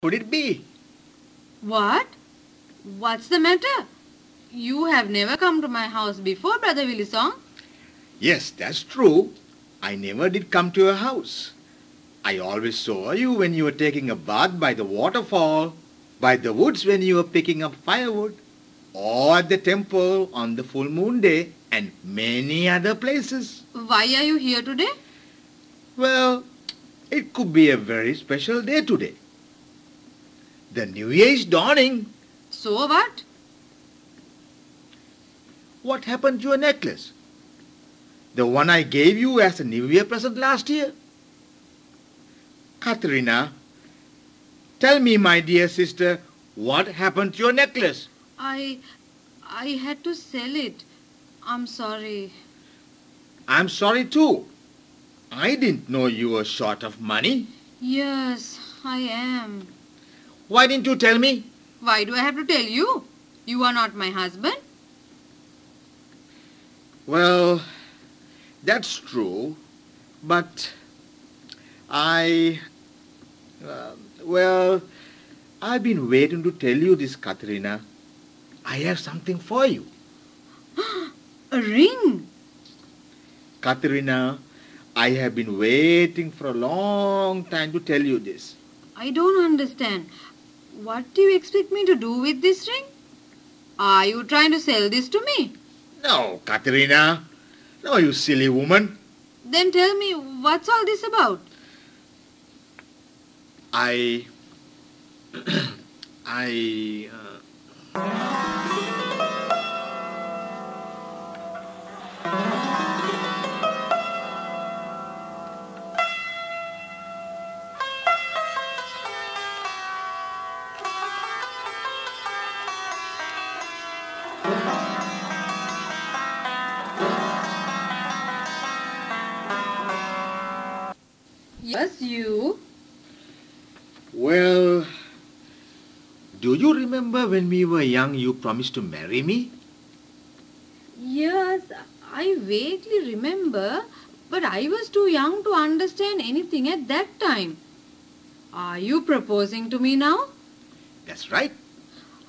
could it be? What? What's the matter? You have never come to my house before, Brother Willie Song. Yes, that's true. I never did come to your house. I always saw you when you were taking a bath by the waterfall, by the woods when you were picking up firewood, or at the temple on the full moon day, and many other places. Why are you here today? Well, it could be a very special day today. The new year is dawning. So what? What happened to your necklace? The one I gave you as a New Year present last year? Katharina, tell me, my dear sister, what happened to your necklace? I had to sell it. I'm sorry. I'm sorry too. I didn't know you were short of money. Yes, I am. Why didn't you tell me? Why do I have to tell you? You are not my husband. Well, that's true, but I've been waiting to tell you this, Katharina. I have something for you. A ring? Katharina, I have been waiting for a long time to tell you this. I don't understand. What do you expect me to do with this ring? Are you trying to sell this to me? No, Katharina. No, you silly woman. Then tell me, what's all this about? I... Yes, you. Well, do you remember when we were young you promised to marry me? Yes, I vaguely remember, but I was too young to understand anything at that time. Are you proposing to me now? That's right.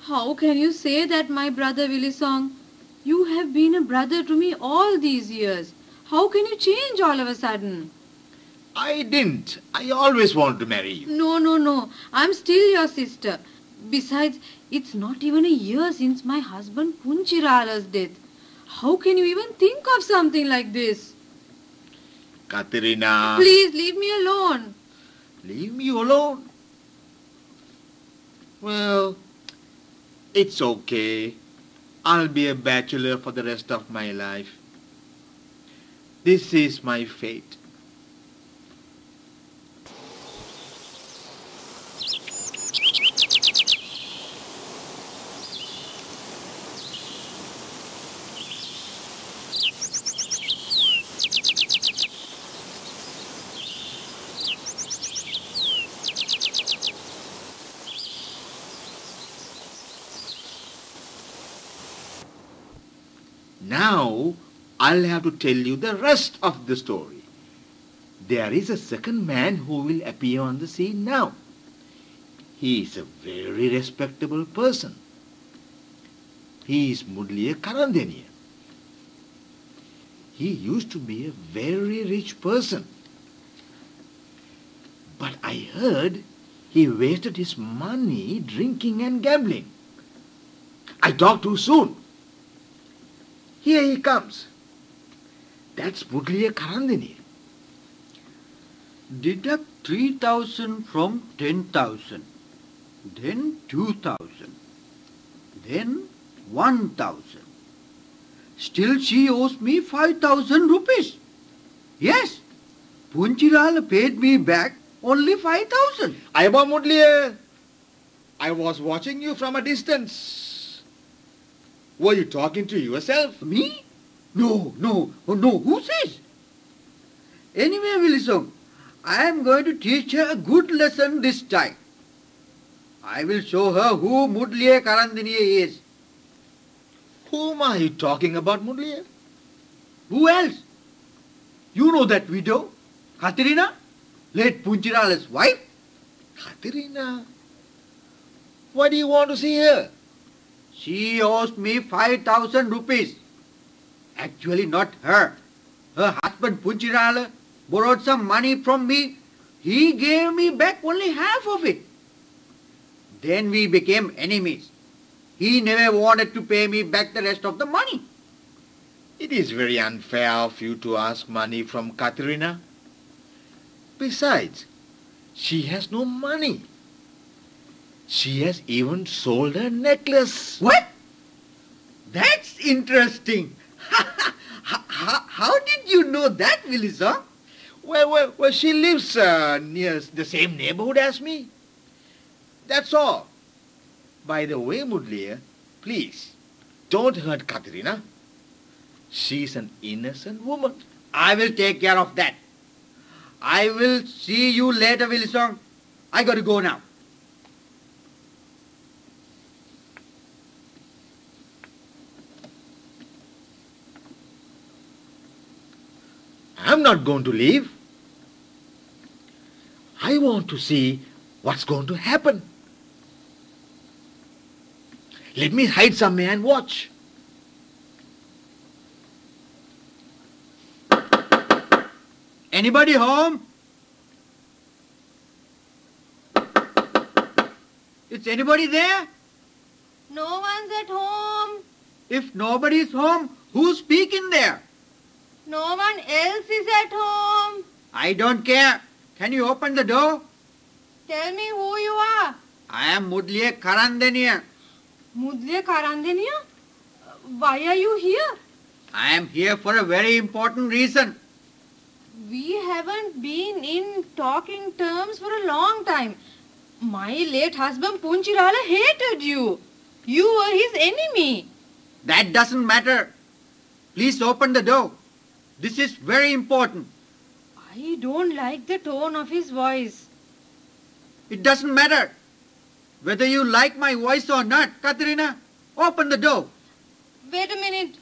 How can you say that, my brother Willie Song? You have been a brother to me all these years. How can you change all of a sudden? I didn't. I always wanted to marry you. No. I'm still your sister. Besides, it's not even a year since my husband Punchirala's death. How can you even think of something like this? Katharina. Please leave me alone. Leave me alone? Well, it's okay. I'll be a bachelor for the rest of my life. This is my fate. Now, I'll have to tell you the rest of the story. There is a second man who will appear on the scene now. He is a very respectable person. He is Mudliya Karandeniya. He used to be a very rich person. But I heard he wasted his money drinking and gambling. I talked too soon. Here he comes. That's Mudliya Karandeniya. Deduct 3,000 from 10,000, then 2,000, then 1,000. Still she owes me 5,000 rupees. Yes, Punchirala paid me back only 5,000. Ayaba Mudliya, I was watching you from a distance. Were you talking to yourself? Me? No. Who says? Anyway, Willie Song, I am going to teach her a good lesson this time. I will show her who Mudliya Karandeniya is. Whom are you talking about, Mudliya? Who else? You know that widow, Katharina, late Punchirala's wife. Katharina? Why do you want to see her? She owes me 5,000 rupees. Actually, not her. Her husband Punchirala borrowed some money from me. He gave me back only half of it. Then we became enemies. He never wanted to pay me back the rest of the money. It is very unfair of you to ask money from Katerina. Besides, she has no money. She has even sold her necklace. What? That's interesting. How did you know that, Wilson? Well, she lives near the same neighborhood as me. That's all. By the way, Mudliya, please, don't hurt Katerina. She's an innocent woman. I will take care of that. I will see you later, Wilson. I got to go now. I'm not going to leave. I want to see what's going to happen. Let me hide somewhere and watch. Anybody home? Is anybody there? No one's at home. If nobody is home, who's speaking there? No one else is at home. I don't care. Can you open the door? Tell me who you are. I am Mudliya Karandeniya. Mudliya Karandeniya? Why are you here? I am here for a very important reason. We haven't been in talking terms for a long time. My late husband Punchirala hated you. You were his enemy. That doesn't matter. Please open the door. This is very important. I don't like the tone of his voice. It doesn't matter. Whether you like my voice or not, Katerina, open the door. Wait a minute.